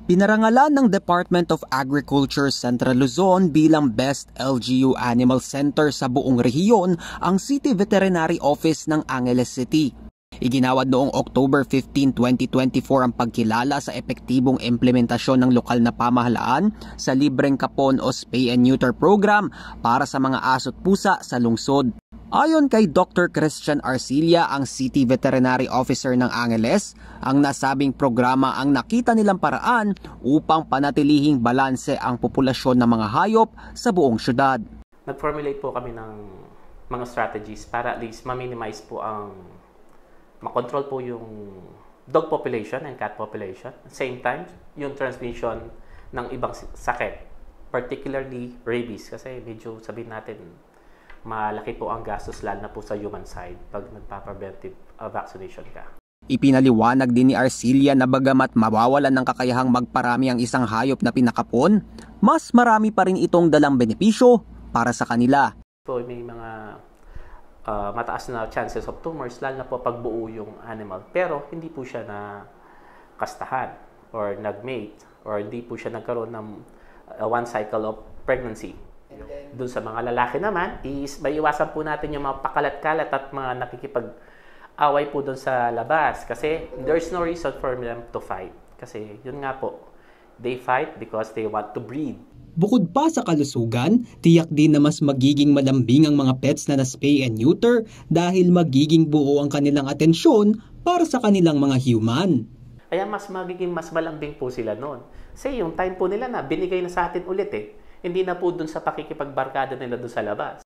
Pinarangalan ng Department of Agriculture Central Luzon bilang Best LGU Animal Center sa buong rehiyon ang City Veterinary Office ng Angeles City. Iginawad noong October 15, 2024 ang pagkilala sa epektibong implementasyon ng lokal na pamahalaan sa libreng kapon o spay and neuter program para sa mga aso't pusa sa lungsod. Ayon kay Dr. Christian Arcilla, ang City Veterinary Officer ng Angeles, ang nasabing programa ang nakita nilang paraan upang panatilihing balanse ang populasyon ng mga hayop sa buong syudad. Nag-formulate po kami ng mga strategies para at least ma-minimize po makontrol po yung dog population and cat population. At the same time, yung transmission ng ibang sakit, particularly rabies, kasi medyo sabihin natin, malaki po ang gastos lalo na po sa human side pag nagpa-preventive vaccination ka. Ipinaliwanag din ni Arcilla na bagamat mawawalan ng kakayahang magparami ang isang hayop na pinakapon, mas marami pa rin itong dalang benepisyo para sa kanila. So may mga mataas na chances of tumors lalo na po pag buo yung animal, pero hindi po siya na kastahan or nag-mate or hindi po siya nagkaroon ng one cycle of pregnancy. Doon sa mga lalaki naman, may iwasan po natin yung mga pakalat-kalat at mga nakikipag-away po doon sa labas. Kasi there's no reason for them to fight. Kasi yun nga po, they fight because they want to breed. Bukod pa sa kalusugan, tiyak din na mas magiging malambing ang mga pets na na-spay and neuter dahil magiging buo ang kanilang atensyon para sa kanilang mga human. Kaya mas malambing po sila noon. Kasi yung time po nila na binigay na sa atin ulit hindi na po dun sa pakikipagbarkada nila dun sa labas.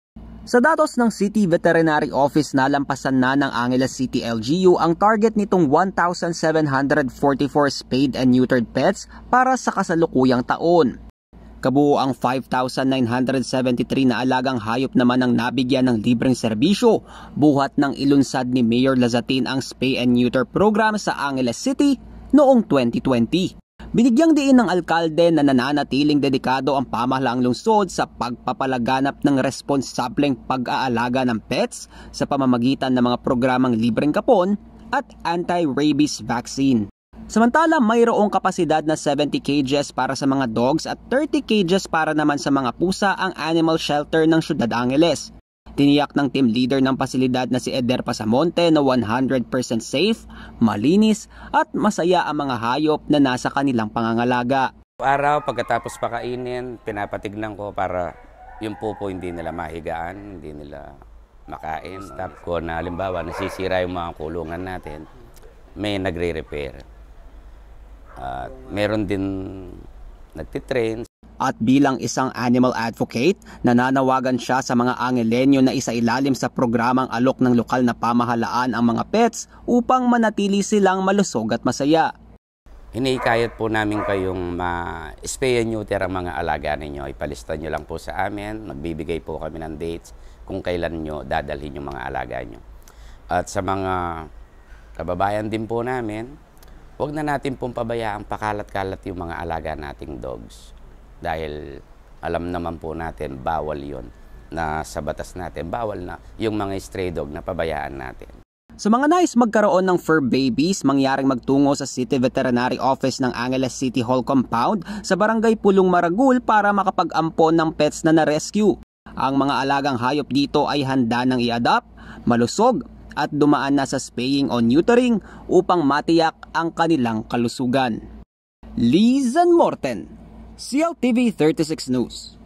Sa datos ng City Veterinary Office, nalampasan na ng Angeles City LGU ang target nitong 1,744 spayed and neutered pets para sa kasalukuyang taon. Kabuo ang 5,973 na alagang hayop naman ang nabigyan ng libreng serbisyo, buhat ng ilunsad ni Mayor Lazatin ang spay and neuter program sa Angeles City noong 2020. Binigyang diin ng alkalde na nananatiling dedikado ang pamahalaang lungsod sa pagpapalaganap ng responsableng pag-aalaga ng pets sa pamamagitan ng mga programang libreng kapon at anti-rabies vaccine. Samantala, mayroong kapasidad na 70 cages para sa mga dogs at 30 cages para naman sa mga pusa ang animal shelter ng Ciudad Angeles. Tiniyak ng team leader ng pasilidad na si Eder Pasamonte na 100% safe, malinis at masaya ang mga hayop na nasa kanilang pangangalaga. Araw pagkatapos pakainin, pinapatignan ko para yung pupo hindi nila mahigaan, hindi nila makain. Stop ko na halimbawa nasisira yung mga kulungan natin, may nagre-repair. Meron din nagtitrain. At bilang isang animal advocate, nananawagan siya sa mga Angelenyo na isailalim sa programang alok ng lokal na pamahalaan ang mga pets upang manatili silang malusog at masaya. Hinihikayat po namin kayong ma-spay and neuter ang mga alaga ninyo. Ipalista nyo lang po sa amin, magbibigay po kami ng dates kung kailan nyo dadalhin yung mga alaga nyo. At sa mga kababayan din po namin, huwag na natin pong pabayaang pakalat-kalat yung mga alaga nating dogs. Dahil alam naman po natin, bawal yon na sa batas natin, bawal na yung mga stray dog na pabayaan natin. Sa mga nais magkaroon ng fur babies, mangyaring magtungo sa City Veterinary Office ng Angeles City Hall Compound sa Barangay Pulong Maragul para makapag-ampon ng pets na na-rescue. Ang mga alagang hayop dito ay handa nang i-adopt, malusog at dumaan na sa spaying o neutering upang matiyak ang kanilang kalusugan. Lizan Morten, CLTV 36 News.